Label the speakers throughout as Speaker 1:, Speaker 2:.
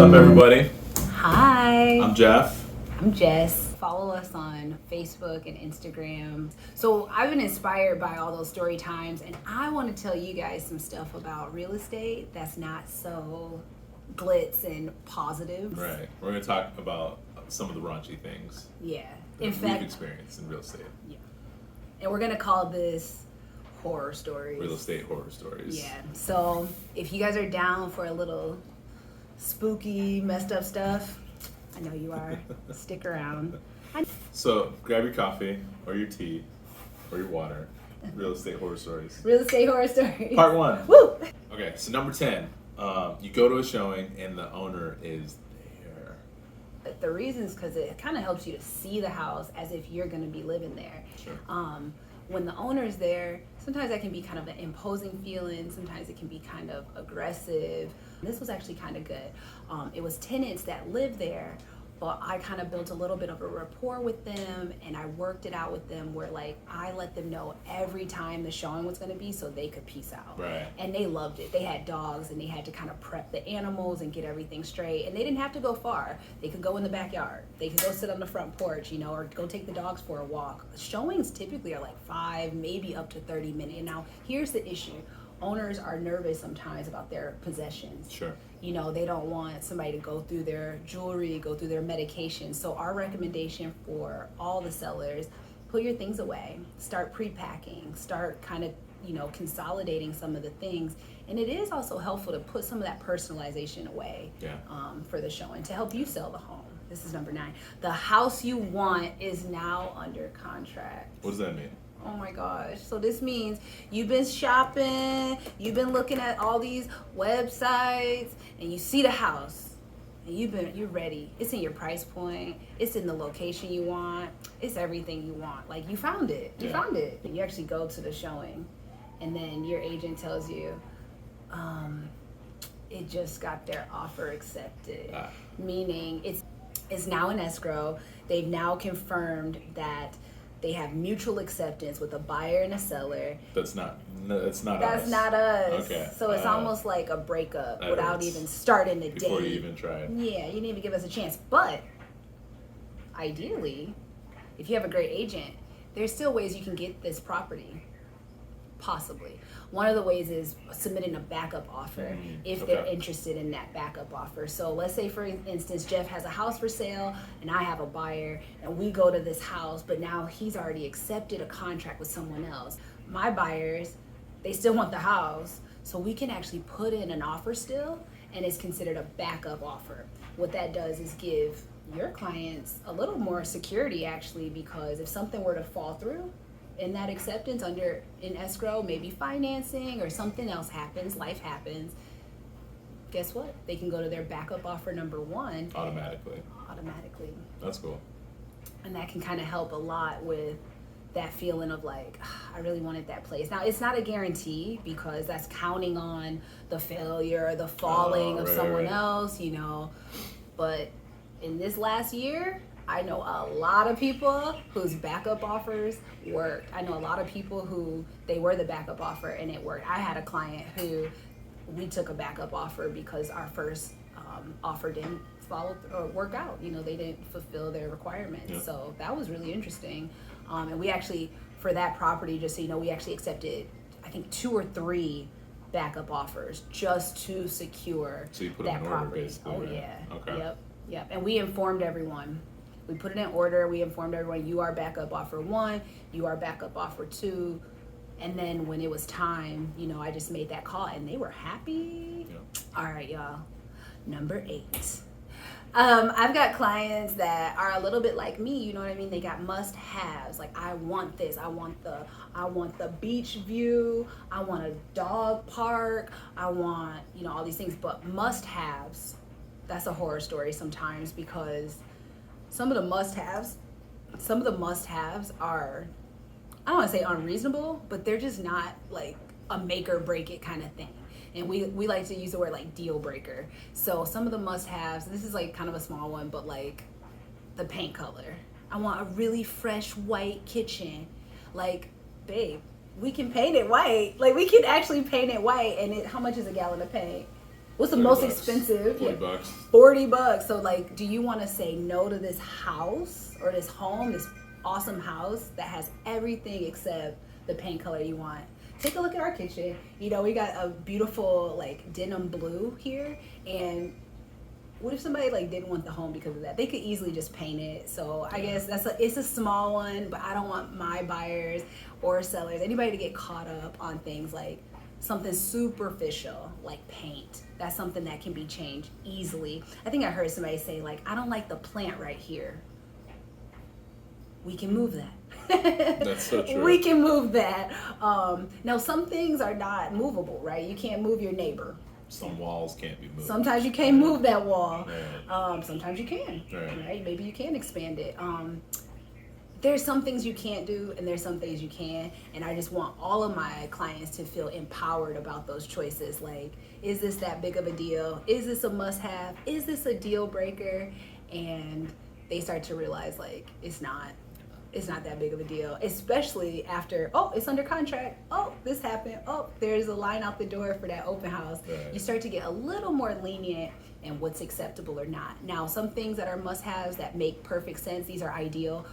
Speaker 1: up, everybody?
Speaker 2: Hi.
Speaker 1: I'm Jeff.
Speaker 2: I'm Jess. Follow us on Facebook and Instagram. So I've been inspired by all those story times, and I want to tell you guys some stuff about real estate that's not so glitz and positive.
Speaker 1: Right. We're going to talk about some of the raunchy things
Speaker 2: Yeah.
Speaker 1: that we've experienced in real estate.
Speaker 2: Yeah. And we're going to call this horror stories.
Speaker 1: Real estate horror stories.
Speaker 2: Yeah. So if you guys are down for a little spooky, messed up stuff, I know you are. Stick around.
Speaker 1: So grab your coffee or your tea or your water. Real estate horror stories.
Speaker 2: Real estate horror stories.
Speaker 1: Part 1.
Speaker 2: Woo!
Speaker 1: Okay, so number 10. You go to a showing and the owner is there.
Speaker 2: The reason is because it kind of helps you to see the house as if you're going to be living there.
Speaker 1: Sure.
Speaker 2: When the owner's there, sometimes that can be kind of an imposing feeling. Sometimes it can be kind of aggressive. This was actually kind of good. It was tenants that lived there, but I kind of built a little bit of a rapport with them, and I worked it out with them where, like, I let them know every time the showing was going to be so they could peace out.
Speaker 1: Right.
Speaker 2: And they loved it. They had dogs, and they had to kind of prep the animals and get everything straight, and they didn't have to go far. They could go in the backyard. They could go sit on the front porch, or go take the dogs for a walk. Showings typically are like 5, maybe up to 30 minutes. And now, here's the issue. Owners are nervous sometimes about their possessions.
Speaker 1: Sure.
Speaker 2: They don't want somebody to go through their jewelry, go through their medication. So our recommendation for all the sellers, put your things away, start pre-packing, start kind of, consolidating some of the things. And it is also helpful to put some of that personalization away for the showing to help you sell the home. This is number 9. The house you want is now under contract.
Speaker 1: What does that mean?
Speaker 2: Oh my gosh. So this means you've been shopping, you've been looking at all these websites, and you see the house, and you're ready. It's in your price point, it's in the location you want, it's everything you want. Like, you found it. You found it. You actually go to the showing, and then your agent tells you, it just got their offer accepted. Meaning it's now in escrow. They've now confirmed that they have mutual acceptance with a buyer and a seller.
Speaker 1: That's not us.
Speaker 2: That's not us.
Speaker 1: Okay.
Speaker 2: So it's almost like a breakup without
Speaker 1: hurts.
Speaker 2: even starting the date.
Speaker 1: Before you even tried.
Speaker 2: Yeah, you didn't even give us a chance. But ideally, if you have a great agent, there's still ways you can get this property. Possibly. One of the ways is submitting a backup offer if they're interested in that backup offer. So let's say, for instance, Jeff has a house for sale and I have a buyer, and we go to this house, but now he's already accepted a contract with someone else. My buyers, they still want the house, so we can actually put in an offer still, and it's considered a backup offer. What that does is give your clients a little more security, actually, because if something were to fall through in that acceptance in escrow, maybe financing or something else happens, life happens, guess what? They can go to their backup offer number 1
Speaker 1: Automatically. That's cool.
Speaker 2: And that can kind of help a lot with that feeling of like, I really wanted that place. Now, it's not a guarantee because that's counting on the failure or the falling of someone else, but in this last year, I know a lot of people whose backup offers worked. I know a lot of people who they were the backup offer and it worked. I had a client who we took a backup offer because our first offer didn't follow or work out. They didn't fulfill their requirements. Yeah. So that was really interesting. And we actually, for that property, just so you know, we actually accepted, I think, 2 or 3 backup offers just to secure
Speaker 1: so you put
Speaker 2: that
Speaker 1: them in
Speaker 2: property.
Speaker 1: Order, basically.
Speaker 2: Oh, yeah.
Speaker 1: Okay.
Speaker 2: Yep. And we informed everyone. We put it in order. We informed everyone, you are backup offer 1, you are backup offer 2. And then when it was time, I just made that call and they were happy. Yep. All right, y'all. Number 8. I've got clients that are a little bit like me, you know what I mean? They got must-haves. Like, I want this. I want the beach view. I want a dog park. I want, all these things. But must-haves, that's a horror story sometimes because some of the must-haves are, I don't want to say unreasonable, but they're just not like a make or break it kind of thing. And we like to use the word like deal breaker. So some of the must-haves, this is like kind of a small one, but like the paint color. I want a really fresh white kitchen. Like, babe, we can paint it white. Like, we can actually paint it white. And how much is a gallon of paint? What's the most expensive?
Speaker 1: $40.
Speaker 2: $40. So like, do you want to say no to this house or this home, this awesome house that has everything except the paint color you want? Take a look at our kitchen. You know, we got a beautiful like denim blue here, and what if somebody like didn't want the home because of that? They could easily just paint it. So I guess it's a small one, but I don't want my buyers or sellers, anybody to get caught up on things like something superficial like paint. That's something that can be changed easily. I think I heard somebody say like, I don't like the plant right here. We can move that.
Speaker 1: That's so true.
Speaker 2: We can move that. Now some things are not movable, right? You can't move your neighbor.
Speaker 1: Some walls can't be moved.
Speaker 2: Sometimes you can't move that wall.
Speaker 1: Right.
Speaker 2: Sometimes you can.
Speaker 1: Right.
Speaker 2: Right? Maybe you can expand it. There's some things you can't do, and there's some things you can. And I just want all of my clients to feel empowered about those choices. Like, is this that big of a deal? Is this a must-have? Is this a deal breaker? And they start to realize like it's not that big of a deal, especially after, oh, it's under contract, oh, this happened, oh, there's a line out the door for that open house.
Speaker 1: Right.
Speaker 2: You start to get a little more lenient in what's acceptable or not. Now, some things that are must-haves that make perfect sense, these are ideal.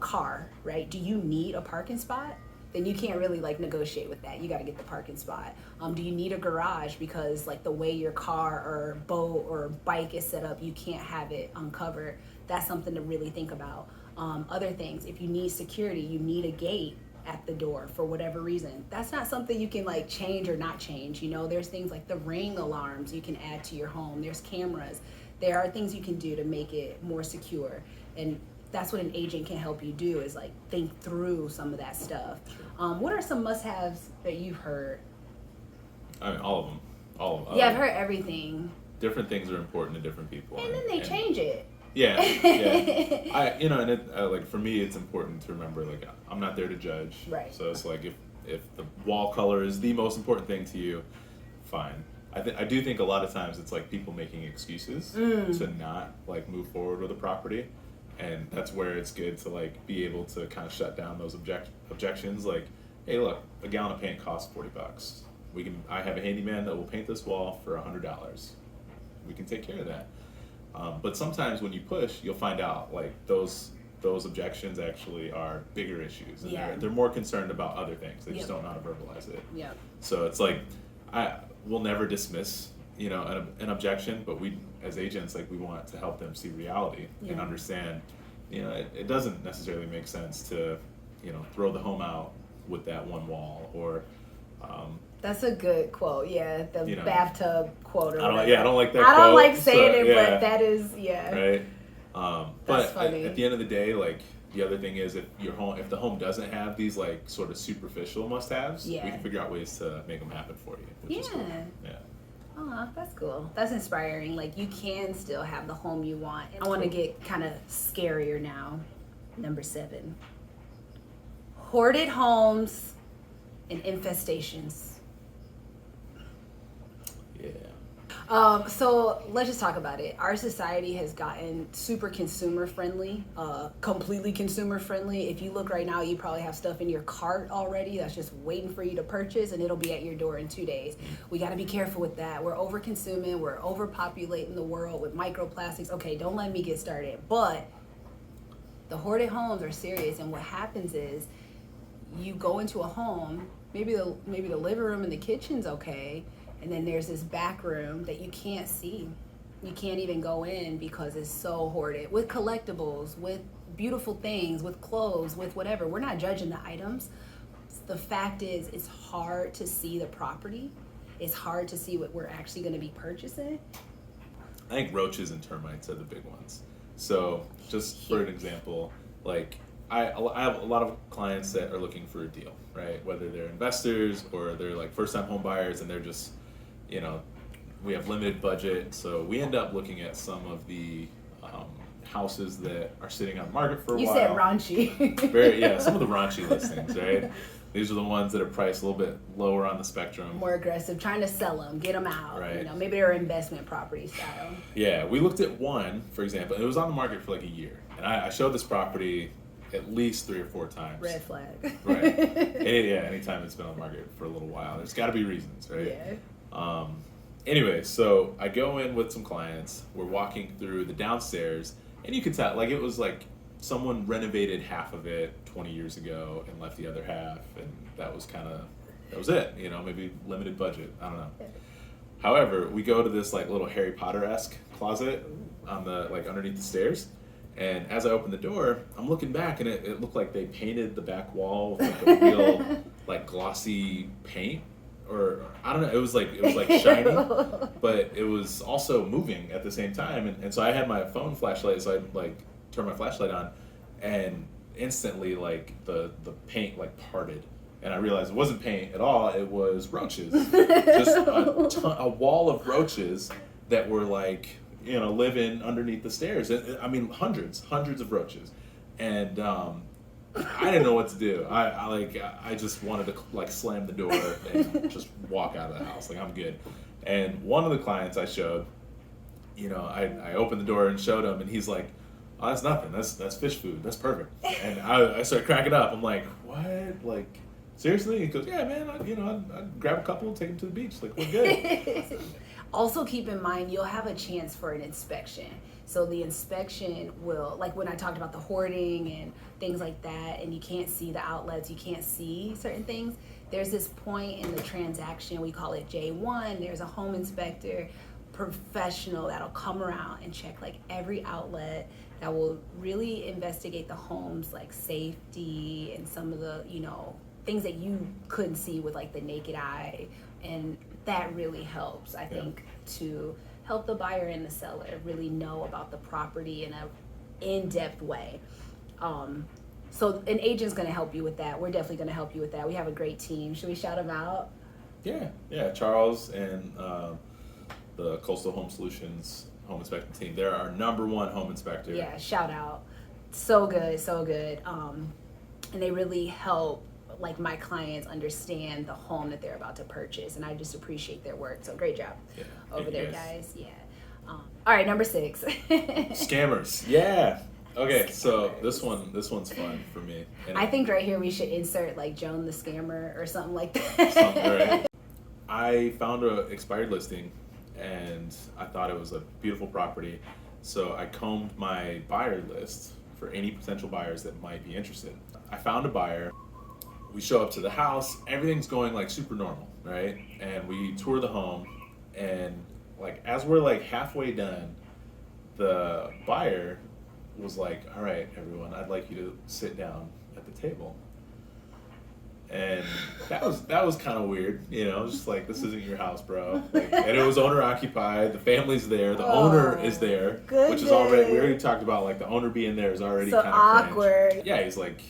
Speaker 2: Car, right? Do you need a parking spot? Then you can't really like negotiate with that. You got to get the parking spot. Do you need a garage because like the way your car or boat or bike is set up, you can't have it uncovered? That's something to really think about. Other things, if you need security, you need a gate at the door for whatever reason. That's not something you can like change or not change. You know, there's things like the ring alarms you can add to your home. There's cameras. There are things you can do to make it more secure. And that's what an agent can help you do, is like think through some of that stuff. What are some must-haves that you've heard?
Speaker 1: I mean, all of them.
Speaker 2: Yeah, I've heard everything.
Speaker 1: Different things are important to different people.
Speaker 2: And then they change it.
Speaker 1: Yeah. Like for me, it's important to remember, like, I'm not there to judge.
Speaker 2: Right.
Speaker 1: So it's like if the wall color is the most important thing to you, fine. I do think a lot of times it's like people making excuses to not like move forward with a property. And that's where it's good to like be able to kind of shut down those objections. Like, hey, look, a gallon of paint costs $40. I have a handyman that will paint this wall for $100. We can take care of that. But sometimes when you push, you'll find out like those objections actually are bigger issues, and they're more concerned about other things. They just don't know how to verbalize it.
Speaker 2: Yeah.
Speaker 1: So it's like we'll never dismiss an objection, but we as agents, like, we want to help them see reality and understand, it doesn't necessarily make sense to, throw the home out with that one wall, or
Speaker 2: that's a good quote. Yeah, the bathtub quote. Or
Speaker 1: I don't like that quote.
Speaker 2: I don't like saying it, but that is,
Speaker 1: right. But
Speaker 2: funny.
Speaker 1: at the end of the day, like, the other thing is if the home doesn't have these like sort of superficial must-haves, we can figure out ways to make them happen for you. Which is cool. Yeah.
Speaker 2: Oh, that's cool. That's inspiring. Like, you can still have the home you want. I want to get kind of scarier now. Number 7. Hoarded homes and infestations.
Speaker 1: Yeah.
Speaker 2: So let's just talk about it. Our society has gotten super consumer friendly, completely consumer friendly. If you look right now, you probably have stuff in your cart already that's just waiting for you to purchase, and it'll be at your door in 2 days. We got to be careful with that. We're over consuming, we're overpopulating the world with microplastics. Okay, don't let me get started. But the hoarded homes are serious, and what happens is you go into a home, maybe the living room and the kitchen's okay, and then there's this back room that you can't see. You can't even go in because it's so hoarded with collectibles, with beautiful things, with clothes, with whatever. We're not judging the items. The fact is, it's hard to see the property. It's hard to see what we're actually going to be purchasing.
Speaker 1: I think roaches and termites are the big ones. So just for an example, like I have a lot of clients that are looking for a deal, right? Whether they're investors or they're like first-time home buyers, and they're just, we have limited budget, so we end up looking at some of the houses that are sitting on the market for a while.
Speaker 2: You said raunchy.
Speaker 1: Some of the raunchy listings, right? These are the ones that are priced a little bit lower on the spectrum.
Speaker 2: More aggressive, trying to sell them, get them out.
Speaker 1: Right.
Speaker 2: Maybe they're investment property style.
Speaker 1: Yeah, we looked at one, for example. It was on the market for like a year, and I showed this property at least 3 or 4 times.
Speaker 2: Red flag.
Speaker 1: Right. Anytime it's been on the market for a little while, there's got to be reasons, right?
Speaker 2: Yeah.
Speaker 1: Anyway, so I go in with some clients. We're walking through the downstairs, and you could tell, like, it was like someone renovated half of it 20 years ago and left the other half, and that was it, you know, maybe limited budget. I don't know. However, we go to this like little Harry Potter-esque closet on the like underneath the stairs, and as I open the door, I'm looking back, and it looked like they painted the back wall with like a real like glossy paint, or I don't know. It was like shiny, but it was also moving at the same time, and so I had my phone flashlight, so I like turned my flashlight on, and instantly like the paint like parted. And I realized it wasn't paint at all, it was roaches. Just a wall of roaches that were like, you know, living underneath the stairs. I mean, hundreds of roaches. And I didn't know what to do. I just wanted to like slam the door and just walk out of the house. Like, I'm good. And one of the clients I showed, you know, I opened the door and showed him, and he's like, oh, that's nothing. That's fish food. That's perfect. And I started cracking up. I'm like, what? Like, seriously? He goes, yeah, man, I'd grab a couple, take them to the beach. Like, we're good.
Speaker 2: Also, keep in mind, you'll have a chance for an inspection. So the inspection will, like when I talked about the hoarding and things like that, and you can't see the outlets, you can't see certain things, there's this point in the transaction, we call it J1, there's a home inspector, professional that'll come around and check like every outlet, that will really investigate the home's like safety and some of the, you know, things that you couldn't see with like the naked eye, and that really helps, I think, to help the buyer and the seller really know about the property in a in-depth way. So an agent's going to help you with that. We're definitely going to help you with that. We have a great team. Should we shout them out?
Speaker 1: Yeah, Charles and the Coastal Home Solutions home inspection team. They're our number one home inspector.
Speaker 2: Yeah, shout out. So good. And they really help like my clients understand the home that they're about to purchase, and I just appreciate their work. So great job over there, guys. Yeah. All right, number 6.
Speaker 1: Scammers. Yeah. Okay, so this one's fun for me. And
Speaker 2: I think right here we should insert like Joan the Scammer or something like that.
Speaker 1: Right. I found an expired listing, and I thought it was a beautiful property, so I combed my buyer list for any potential buyers that might be interested. I found a buyer. We show up to the house, everything's going like super normal, right? And we tour the home, and like as we're like halfway done, the buyer was like, all right, everyone, I'd like you to sit down at the table. And that was kind of weird, you know, just like, this isn't your house, bro. Like, and it was owner occupied, the family's there, the owner is there, which is already, we already talked about like the owner being there is already
Speaker 2: so
Speaker 1: kind of
Speaker 2: awkward.
Speaker 1: Cringe. Yeah, he's like,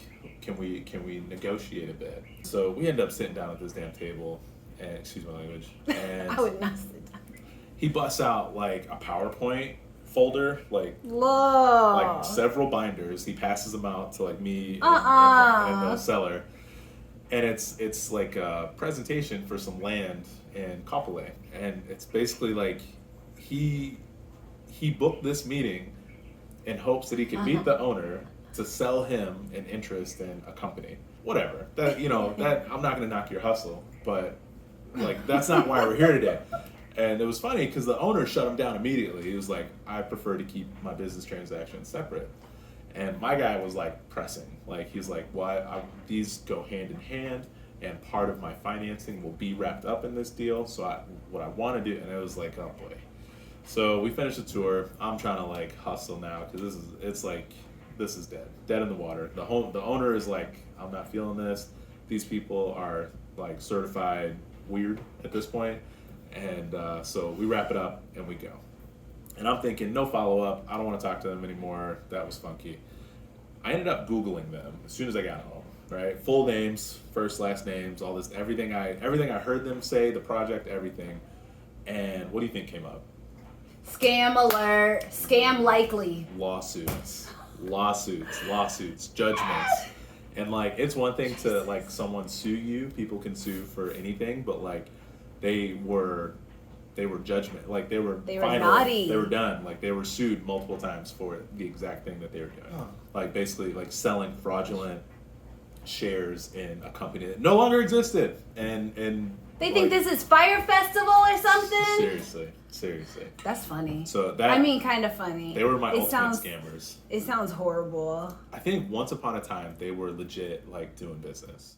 Speaker 1: can we negotiate a bit? So we end up sitting down at this damn table, and excuse my language, and
Speaker 2: I would not sit down.
Speaker 1: He busts out like a PowerPoint folder, like several binders. He passes them out to like me and the seller, and it's like a presentation for some land in Kapolei, and it's basically like he booked this meeting in hopes that he could meet the owner to sell him an interest in a company. Whatever. That, you know, that I'm not gonna knock your hustle, but like that's not why we're here today. And it was funny because the owner shut him down immediately. He was like, I prefer to keep my business transactions separate. And my guy was like pressing. Like he's like, well, these go hand in hand, and part of my financing will be wrapped up in this deal. So what I want to do, and it was like, oh boy. So we finished the tour. I'm trying to like hustle now because this is dead in the water. The owner is like, I'm not feeling this. These people are like certified weird at this point. And so we wrap it up and we go. And I'm thinking, no follow-up. I don't want to talk to them anymore. That was funky. I ended up Googling them as soon as I got home, right? Full names, first, last names, all this, everything I heard them say, the project, everything. And what do you think came up?
Speaker 2: Scam alert. Scam likely.
Speaker 1: Lawsuits, judgments. And like, it's one thing to like someone sue you. People can sue for anything, but like they were judgment. Like they were final.
Speaker 2: Naughty.
Speaker 1: They were done. Like they were sued multiple times for the exact thing that they were doing. Like basically like selling fraudulent shares in a company that no longer existed, and
Speaker 2: they think this is Fire Festival or something.
Speaker 1: Seriously.
Speaker 2: That's funny.
Speaker 1: So that,
Speaker 2: I mean, kind of funny.
Speaker 1: They were my ultimate scammers.
Speaker 2: It sounds horrible.
Speaker 1: I think once upon a time they were legit like doing business.